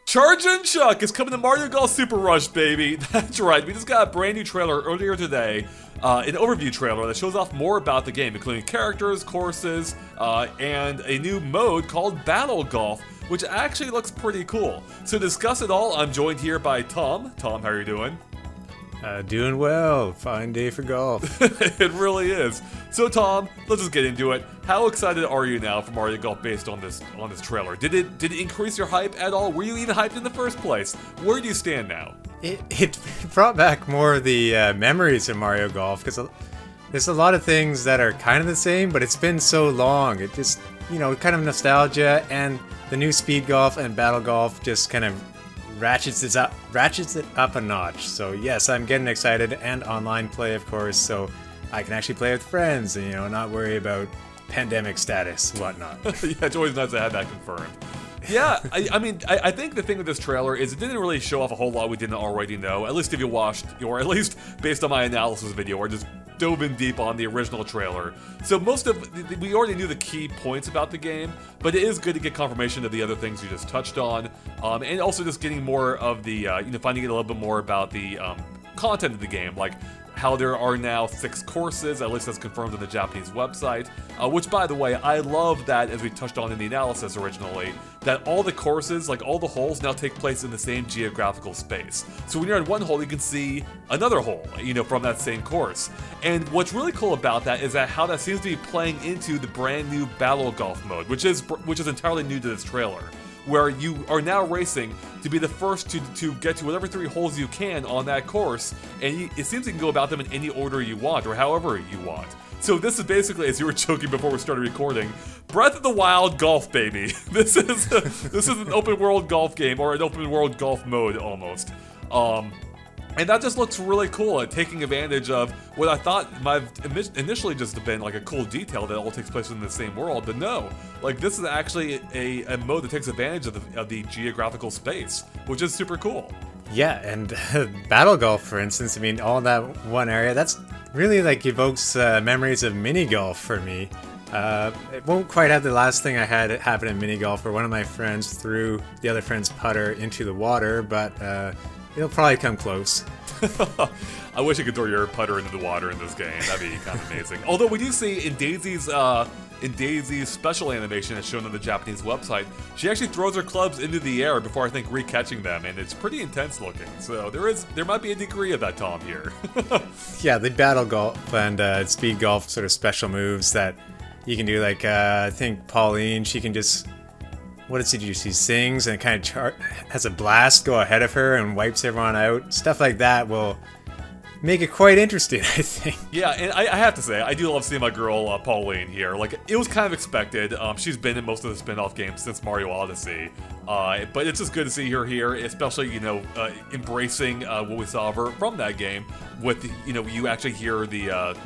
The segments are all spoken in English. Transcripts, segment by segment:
Chargin Chuck is coming to Mario Golf Super Rush, baby. That's right, we just got a brand new trailer earlier today, an overview trailer that shows off more about the game, including characters, courses, and a new mode called Battle Golf, which actually looks pretty cool. So to discuss it all, I'm joined here by Tom. Tom, how are you doing? Doing well. Fine day for golf. It really is. So Tom, let's just get into it. How excited are you now for Mario Golf based on this trailer? Did it increase your hype at all? Were you even hyped in the first place? Where do you stand now? It brought back more of the memories of Mario Golf, because there's a lot of things that are kind of the same, but it's been so long. It just, kind of nostalgia, and the new Speed Golf and Battle Golf just kind of ratchets it up a notch. So yes, I'm getting excited, and online play, of course, so I can actually play with friends and not worry about pandemic status and whatnot. Yeah, it's always nice to have that confirmed. Yeah, I think the thing with this trailer is it didn't really show off a whole lot we didn't already know, at least if you watched, or at least based on my analysis video, or just dove in deep on the original trailer. So we already knew the key points about the game, but it is good to get confirmation of the other things you just touched on, and also just getting more of the, finding out a little bit more about the content of the game, like how there are now 6 courses, at least that's confirmed on the Japanese website, which, by the way, I love that, as we touched on in the analysis originally, that all the courses, like all the holes, now take place in the same geographical space. So when you're in one hole, you can see another hole, from that same course. And what's really cool about that is that how that seems to be playing into the brand new Battle Golf mode, which is entirely new to this trailer, where you are now racing to be the first to get to whatever 3 holes you can on that course, and it seems you can go about them in any order you want, or however you want. So this is basically, as you were joking before we started recording, Breath of the Wild golf, baby. This is an open world golf game, or an open world golf mode almost. And that just looks really cool at taking advantage of what I thought might have initially just been like a cool detail that all takes place in the same world, but no. Like, this is actually a mode that takes advantage of the geographical space, which is super cool. Yeah, and Battle Golf, for instance, all that one area, that's really evokes memories of mini golf for me. It won't quite have the last thing I had happen in mini golf, where one of my friends threw the other friend's putter into the water, but it'll probably come close. I wish you could throw your putter into the water in this game. That'd be kind of amazing. Although we do see in Daisy's special animation as shown on the Japanese website, she actually throws her clubs into the air before, I think, re-catching them, and it's pretty intense looking. So there might be a degree of that, Tom, here. Yeah, the Battle Golf and Speed Golf sort of special moves that you can do, I think Pauline, she can just, what does she do? She sings and kind of has a blast go ahead of her and wipes everyone out. Stuff like that will make it quite interesting, I think. Yeah, and I have to say, I do love seeing my girl Pauline here. It was kind of expected. She's been in most of the spin-off games since Mario Odyssey. But it's just good to see her here, especially, embracing what we saw of her from that game. With, you actually hear the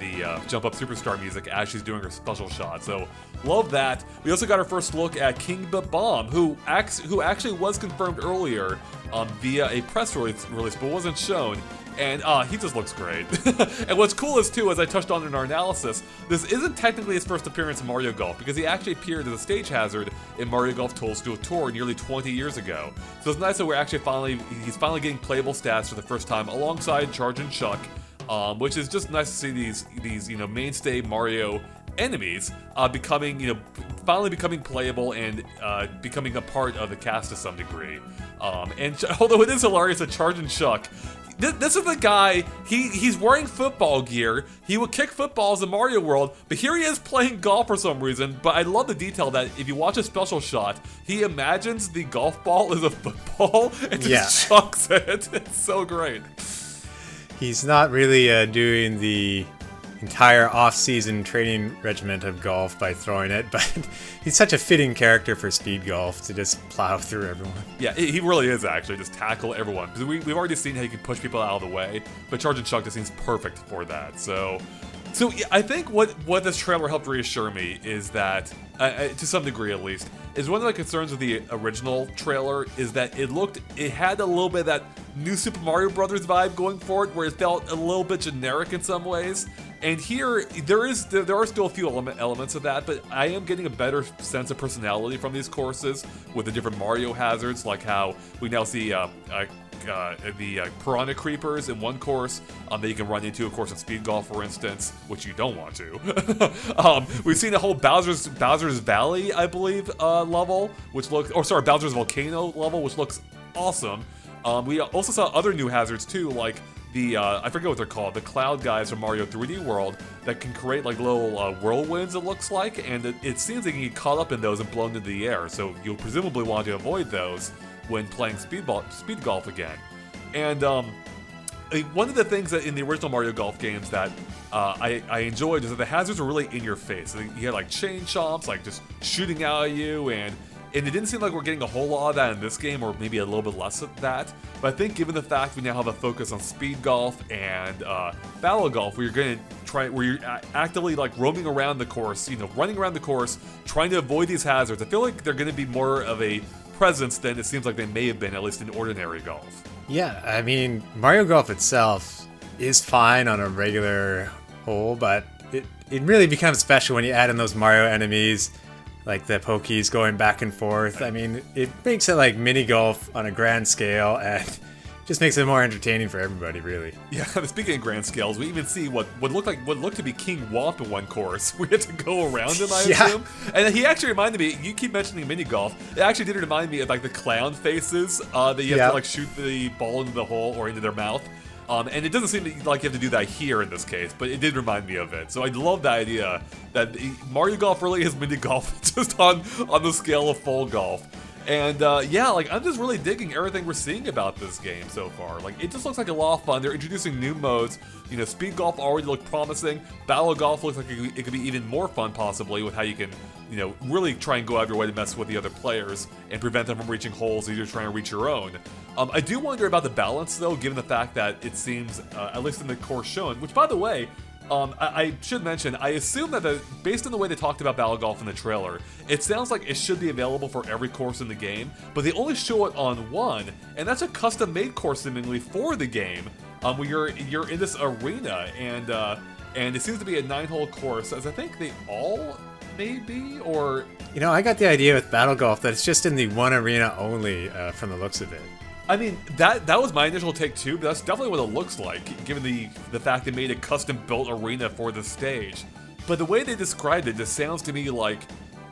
Jump Up Superstar music as she's doing her special shot. So, love that. We also got our first look at King Bomb, who actually was confirmed earlier via a press release, but wasn't shown. And he just looks great. And what's cool is, too, as I touched on in our analysis, this isn't technically his first appearance in Mario Golf, because he actually appeared as a stage hazard in Mario Golf Toadstool Tour nearly 20 years ago. So it's nice that he's finally getting playable stats for the first time alongside Chargin Chuck, which is just nice to see these mainstay Mario enemies finally becoming playable and becoming a part of the cast to some degree. And although it is hilarious that Chargin Chuck, this is the guy, he's wearing football gear, he would kick footballs in Mario World, but here he is playing golf for some reason. But I love the detail that if you watch a special shot, he imagines the golf ball is a football and just chucks it. It's so great. He's not really doing the entire off-season training regiment of golf by throwing it, but he's such a fitting character for Speed Golf to just plow through everyone. Yeah, he really is, actually, just tackle everyone. Because we've already seen how you can push people out of the way, but Chargin Chuck just seems perfect for that. So I think what this trailer helped reassure me is that, to some degree at least, is one of my concerns with the original trailer is that it had a little bit of that new Super Mario Brothers vibe going for it, where it felt a little bit generic in some ways. And here, there are still a few elements of that, but I am getting a better sense of personality from these courses with the different Mario hazards, like how we now see the piranha creepers in one course that you can run into, of course, in Speed Golf, for instance, which you don't want to. We've seen the whole Bowser's Valley, I believe, level, which looks, or sorry, Bowser's Volcano level, which looks awesome. We also saw other new hazards too, like the, I forget what they're called, the cloud guys from Mario 3D World that can create like little whirlwinds, it looks like, and it seems they can get caught up in those and blown into the air, so you'll presumably want to avoid those when playing Speed Golf again. And one of the things that in the original Mario Golf games that I enjoyed is that the hazards were really in your face. You had like chain chomps, like just shooting out at you, and it didn't seem like we're getting a whole lot of that in this game, or maybe a little bit less of that. But I think given the fact we now have a focus on Speed Golf and Battle Golf, where you're actively like roaming around the course, running around the course, trying to avoid these hazards, I feel like they're going to be more of a presence than it seems like they may have been, at least in ordinary golf. Yeah, I mean, Mario Golf itself is fine on a regular hole, but it really becomes special when you add in those Mario enemies, like the Pokies going back and forth. I mean, it makes it like mini golf on a grand scale, and just makes it more entertaining for everybody, really. Yeah, speaking of grand scales, we even see what looked to be King Womp in one course. We had to go around him, I assume. And he actually reminded me, you keep mentioning mini golf, it actually did remind me of like the clown faces that you have to like shoot the ball into the hole or into their mouth. And it doesn't seem like you have to do that here in this case, but it did remind me of it. So I love the idea that Mario Golf really is mini golf, just on the scale of full golf. And yeah, like I'm just really digging everything we're seeing about this game so far. Like it just looks like a lot of fun. They're introducing new modes. Speed Golf already looked promising. Battle Golf looks like it could be even more fun possibly with how you can, really try and go out of your way to mess with the other players and prevent them from reaching holes, either trying to reach your own. I do wonder about the balance though, given the fact that it seems, at least in the course shown, which by the way, I should mention, I assume that based on the way they talked about Battle Golf in the trailer, it sounds like it should be available for every course in the game, but they only show it on one, and that's a custom-made course seemingly for the game, where you're in this arena, and it seems to be a 9-hole course, as I think they all may be, or... I got the idea with Battle Golf that it's just in the one arena only, from the looks of it. I mean, that was my initial take too, but that's definitely what it looks like, given the fact they made a custom-built arena for the stage. But the way they described it just sounds to me like,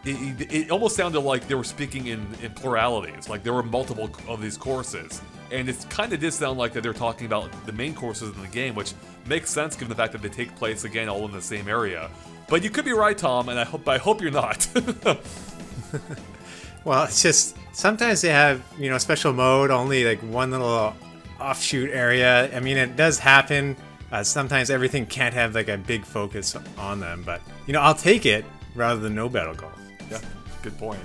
it almost sounded like they were speaking in pluralities, like there were multiple of these courses. And it kind of did sound like that they're talking about the main courses in the game, which makes sense given the fact that they take place, again, all in the same area. But you could be right, Tom, and I hope you're not. Well, it's just, sometimes they have, special mode, only like one little offshoot area. I mean, it does happen. Sometimes everything can't have like a big focus on them, but, I'll take it rather than no Battle Golf. Yeah, good point.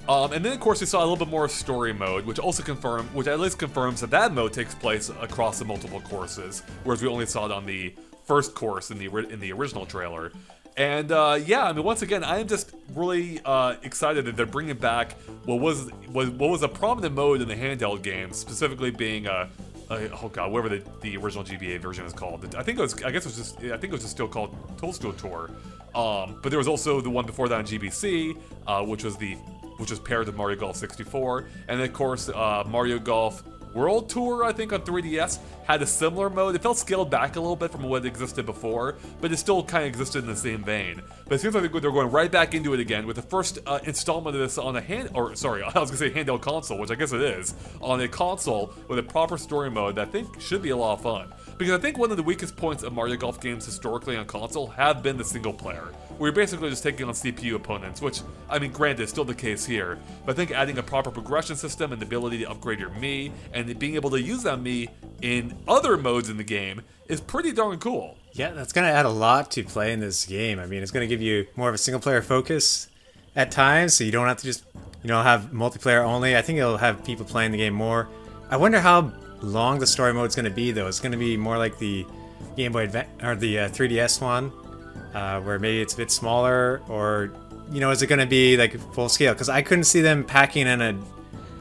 And then, of course, we saw a little bit more story mode, which at least confirms that mode takes place across the multiple courses, whereas we only saw it on the first course in the original trailer. And yeah, I mean, once again, I am just really excited that they're bringing back what was a prominent mode in the handheld games, specifically being oh god, whatever the original GBA version is called. I think it was just still called Toadstool Tour. But there was also the one before that on GBC, which was paired with Mario Golf 64, and then of course Mario Golf World Tour, I think, on 3DS had a similar mode. It felt scaled back a little bit from what existed before, but it still kind of existed in the same vein. But it seems like they're going right back into it again with the first installment of this on a handheld console, which I guess it is, on a console with a proper story mode that I think should be a lot of fun. Because I think one of the weakest points of Mario Golf games historically on console have been the single player, where you're basically just taking on CPU opponents, which, I mean, granted, is still the case here, but I think adding a proper progression system and the ability to upgrade your Mii, and being able to use that Mii in other modes in the game is pretty darn cool. Yeah, that's going to add a lot to play in this game. I mean, it's going to give you more of a single-player focus at times, so you don't have to just, have multiplayer only. I think it'll have people playing the game more. I wonder how long the story mode's going to be, though. It's going to be more like the Game Boy Advance or the 3DS one, where maybe it's a bit smaller, or is it going to be like full scale? Because I couldn't see them packing in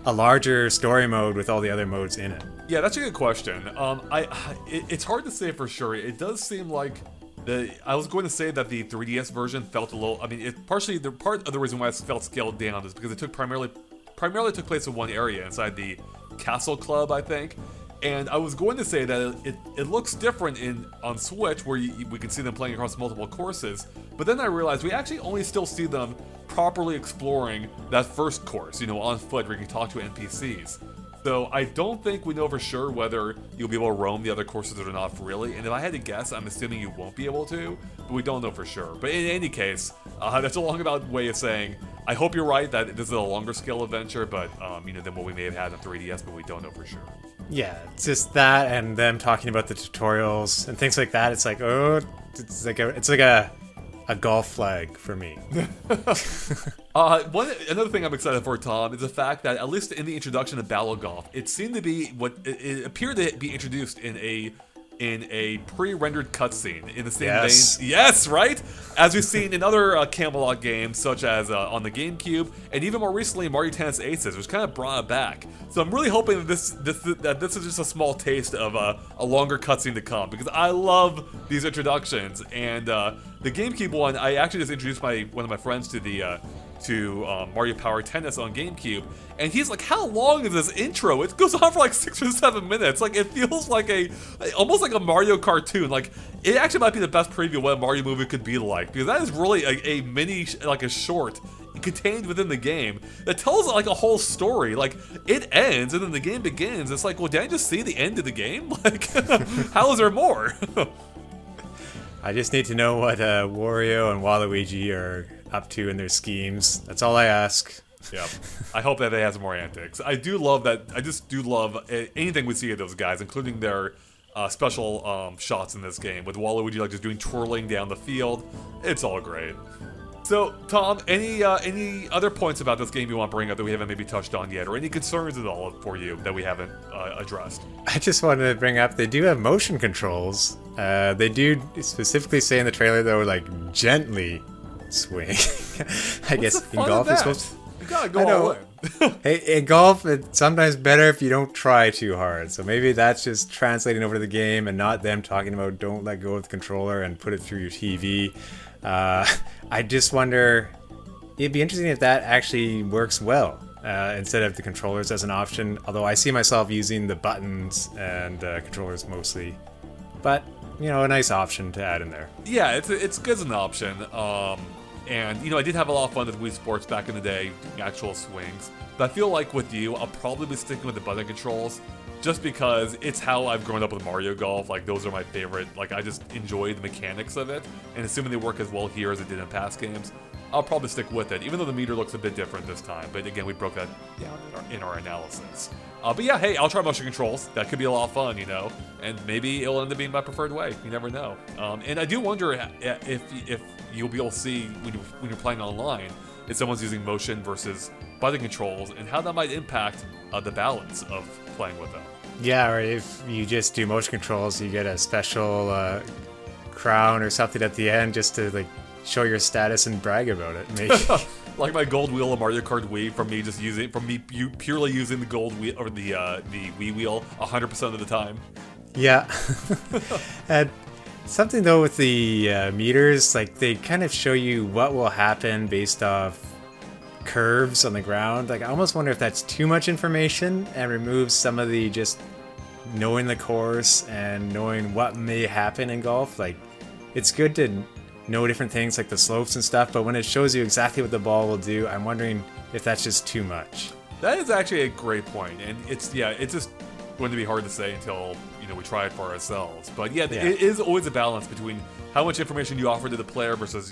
a larger story mode with all the other modes in it. Yeah, that's a good question. It's hard to say for sure. It does seem like I was going to say that the 3DS version felt a little. I mean, part of the reason why it felt scaled down is because it took primarily took place in one area inside the Castle Club, I think. And I was going to say that it looks different on Switch, where we can see them playing across multiple courses. But then I realized we actually only still see them properly exploring that first course, on foot, where you can talk to NPCs. So I don't think we know for sure whether you'll be able to roam the other courses or not really. And if I had to guess, I'm assuming you won't be able to, but we don't know for sure. But in any case, that's a long way of saying, I hope you're right that this is a longer scale adventure, but than what we may have had on 3DS, but we don't know for sure. Yeah, it's just that and them talking about the tutorials and things like that. It's like, oh, it's like a golf flag for me. Another thing I'm excited for, Tom, is the fact that at least in the introduction to Battle Golf, it seemed to be it appeared to be introduced in a pre-rendered cutscene in the same vein. Yes, right? As we've seen in other Camelot games, such as on the GameCube, and even more recently Mario Tennis Aces, which kind of brought it back. So I'm really hoping that this is just a small taste of a longer cutscene to come, because I love these introductions. And the GameCube one, I actually just introduced one of my friends to Mario Power Tennis on GameCube, and he's like, how long is this intro? It goes on for like 6 or 7 minutes. Like, it feels like almost like a Mario cartoon. Like, it actually might be the best preview of what a Mario movie could be like, because that is really a mini, like a short contained within the game that tells like a whole story. Like, it ends and then the game begins. It's like, well, did I just see the end of the game? Like, how is there more? I just need to know what Wario and Waluigi are up to in their schemes. That's all I ask. Yeah, I hope that they have some more antics. I do love that. I just do love anything we see of those guys, including their special shots in this game with Waluigi like just doing twirling down the field. It's all great. So, Tom, any other points about this game you want to bring up that we haven't maybe touched on yet, or any concerns at all for you that we haven't addressed? I just wanted to bring up, they do have motion controls. They do specifically say in the trailer, though, like, gently swing. I guess in golf it's supposed to... You gotta go all in. Hey, in golf, it's sometimes better if you don't try too hard. So maybe that's just translating over to the game and not them talking about don't let go of the controller and put it through your TV. I just wonder, it'd be interesting if that actually works well instead of the controllers as an option. Although I see myself using the buttons and controllers mostly. But, a nice option to add in there. Yeah, it's good as an option. And, I did have a lot of fun with Wii Sports back in the day, doing actual swings. But I feel like with you, I'll probably be sticking with the button controls, just because it's how I've grown up with Mario Golf. Like, those are my favorite. Like, I just enjoy the mechanics of it. And assuming they work as well here as it did in past games, I'll probably stick with it, even though the meter looks a bit different this time. But again, we broke that down in our analysis. But yeah, hey, I'll try motion controls. That could be a lot of fun, and maybe it'll end up being my preferred way. You never know. And I do wonder if you'll be able to see when you're playing online if someone's using motion versus button controls, and how that might impact the balance of playing with them. Yeah, or if you just do motion controls, you get a special crown or something at the end just to like show your status and brag about it. Maybe. Like my gold wheel of Mario Kart Wii, from me purely using the gold wheel or the Wii wheel 100% of the time. Yeah. And something though with the meters, like they kind of show you what will happen based off curves on the ground. Like I almost wonder if that's too much information and removes some of the just knowing the course and knowing what may happen in golf. Like it's good to know different things like the slopes and stuff, but when it shows you exactly what the ball will do, I'm wondering if that's just too much. That is actually a great point, and it's just going to be hard to say until we try it for ourselves. But yeah, it is always a balance between how much information you offer to the player versus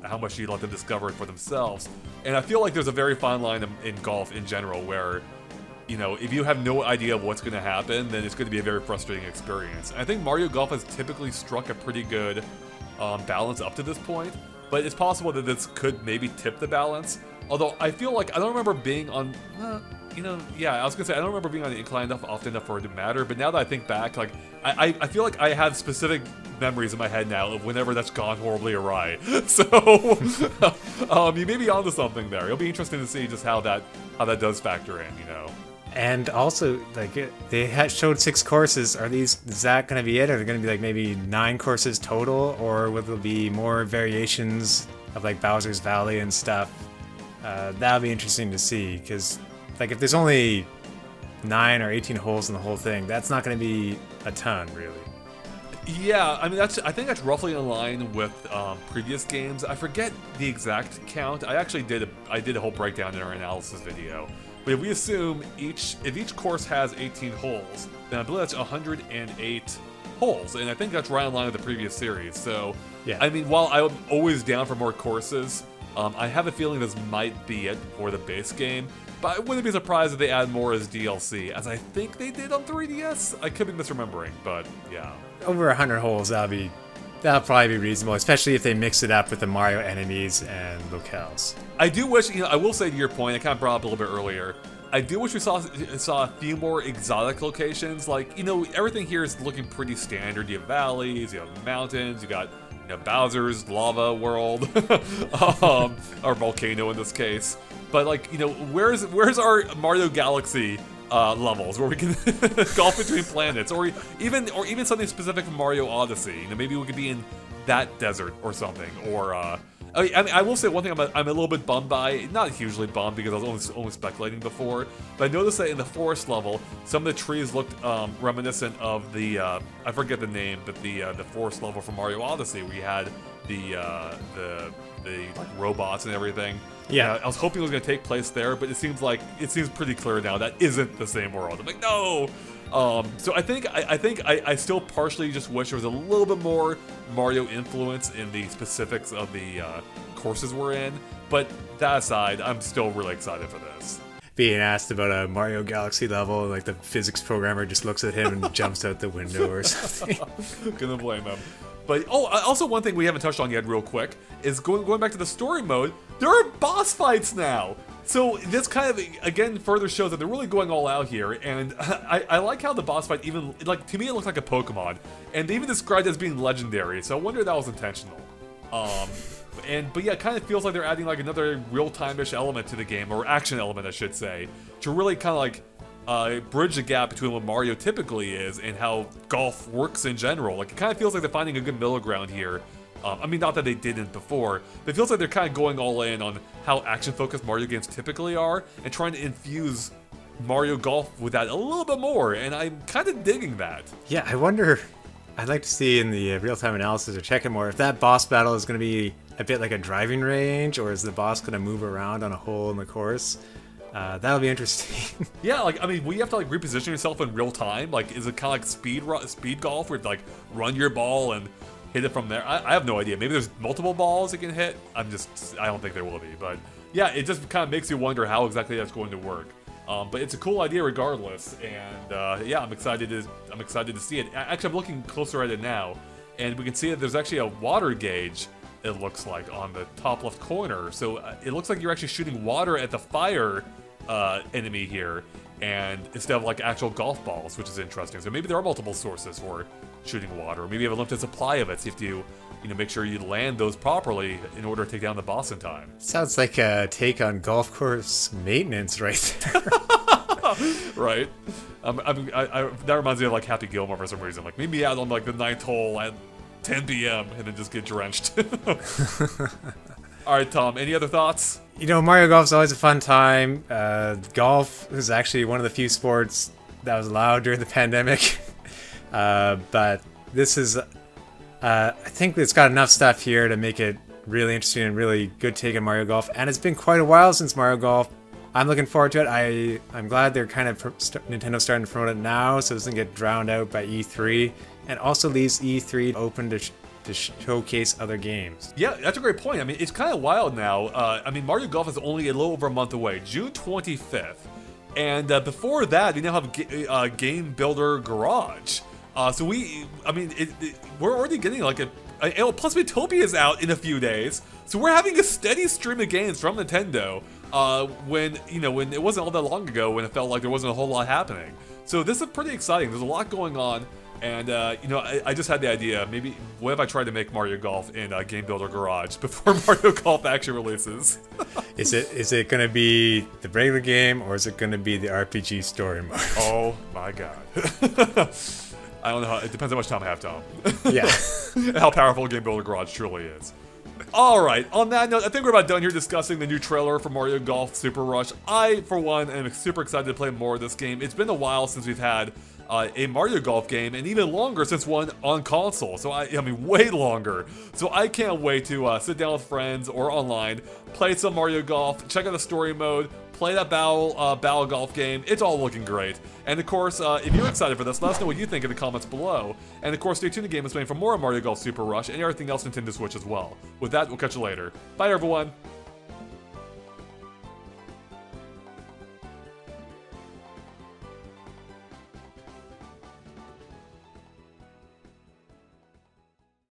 how much you let them discover it for themselves. And I feel like there's a very fine line in golf in general where if you have no idea of what's going to happen, then it's going to be a very frustrating experience. And I think Mario Golf has typically struck a pretty good balance up to this point, but it's possible that this could maybe tip the balance. Although I feel like I don't remember being on, I was gonna say I don't remember being on the incline often enough for it to matter. But now that I think back, like I feel like I have specific memories in my head now of whenever that's gone horribly awry. So you may be onto something there. It'll be interesting to see just how that does factor in. And also, like, they had showed 6 courses. Is that going to be it? Are there going to be like maybe 9 courses total, or will there be more variations of like Bowser's Valley and stuff? That'll be interesting to see, because like if there's only 9 or 18 holes in the whole thing, that's not going to be a ton, really. Yeah, I mean I think that's roughly in line with previous games. I forget the exact count. I did a whole breakdown in our analysis video. But if we assume if each course has 18 holes, then I believe that's 108 holes, and I think that's right in line with the previous series. So, yeah. I mean, while I'm always down for more courses, I have a feeling this might be it for the base game. But I wouldn't be surprised if they add more as DLC, as I think they did on 3DS. I could be misremembering, but yeah. Over 100 holes, that'll probably be reasonable, especially if they mix it up with the Mario enemies and locales. I do wish, I will say to your point, I kind of brought up a little bit earlier, I do wish we saw a few more exotic locations. Like, everything here is looking pretty standard. You have valleys, you have mountains, you got Bowser's lava world, or volcano in this case. But like, where's our Mario Galaxy levels where we can golf between planets, or even something specific from Mario Odyssey? Maybe we could be in that desert or something. Or I will say one thing I'm a little bit bummed by, not hugely bummed because I was only speculating before, but I noticed that in the forest level, some of the trees looked reminiscent of the I forget the name, but the forest level from Mario Odyssey, where you had the like robots and everything. Yeah, I was hoping it was going to take place there, but it seems pretty clear now that isn't the same world. I'm like, no. So I think I still partially just wish there was a little bit more Mario influence in the specifics of the courses we're in. But that aside, I'm still really excited for this. Being asked about a Mario Galaxy level, like the physics programmer just looks at him and jumps out the window or something. Gonna blame him. But also one thing we haven't touched on yet, real quick, is going back to the story mode. There are boss fights now. So this kind of, again, further shows that they're really going all out here, and I like how the boss fight even, like, to me it looked like a Pokemon, and they even described it as being legendary, so I wonder if that was intentional. But yeah, it kind of feels like they're adding like another real-time-ish element to the game, or action element I should say, to really kind of like bridge the gap between what Mario typically is and how golf works in general. Like, it kind of feels like they're finding a good middle ground here. I mean, not that they didn't before, but it feels like they're kind of going all in on how action-focused Mario games typically are, and trying to infuse Mario Golf with that a little bit more, and I'm kind of digging that. Yeah, I wonder, I'd like to see in the real-time analysis or check it more, if that boss battle is going to be a bit like a driving range, or is the boss going to move around on a hole in the course? That'll be interesting. Yeah, like, I mean, will you have to like reposition yourself in real time? Like, is it kind of like speed golf, where you like run your ball and hit it from there? I have no idea. Maybe there's multiple balls you can hit. I don't think there will be. But yeah, it just kind of makes you wonder how exactly that's going to work. But it's a cool idea regardless, and yeah, I'm excited to see it. Actually, I'm looking closer at it now, and we can see that there's actually a water gauge, it looks like, on the top left corner. So it looks like you're actually shooting water at the fire enemy here, and instead of like actual golf balls, which is interesting. So maybe there are multiple sources for shooting water, or maybe you have a limited supply of it, so you have to make sure you land those properly in order to take down the boss in time. Sounds like a take on golf course maintenance right there. Right. That reminds me of like Happy Gilmore for some reason. Like, maybe out on like the 9th hole at 10 p.m. and then just get drenched. All right, Tom, any other thoughts? Mario Golf's always a fun time. Golf is actually one of the few sports that was allowed during the pandemic. But this is, I think it's got enough stuff here to make it really interesting and really good take on Mario Golf. And it's been quite a while since Mario Golf. I'm looking forward to it. I'm glad they're kind of Nintendo's starting to promote it now, so it doesn't get drowned out by E3, and also leaves E3 open to showcase other games. Yeah, that's a great point. I mean, it's kind of wild now. I mean, Mario Golf is only a little over a month away, June 25th. And before that, we now have Game Builder Garage. So we're already getting like plus Miitopia is out in a few days. So we're having a steady stream of games from Nintendo when it wasn't all that long ago, when it felt like there wasn't a whole lot happening. So this is pretty exciting. There's a lot going on. And, you know, I just had the idea, maybe, what if I tried to make Mario Golf in Game Builder Garage before Mario Golf actually releases? Is it going to be the regular game, or is it going to be the RPG story mode? Oh my god. I don't know how, it depends how much time I have, Tom. Yeah. And how powerful Game Builder Garage truly is. Alright, on that note, I think we're about done here discussing the new trailer for Mario Golf Super Rush. I, for one, am super excited to play more of this game. It's been a while since we've had a Mario Golf game, and even longer since one on console. So I mean, way longer. So I can't wait to sit down with friends or online, play some Mario Golf, check out the story mode, play that battle golf game. It's all looking great. And of course, if you're excited for this, let us know what you think in the comments below. And of course, stay tuned to Game Explain for more Mario Golf Super Rush and everything else Nintendo Switch as well. With that, we'll catch you later. Bye, everyone.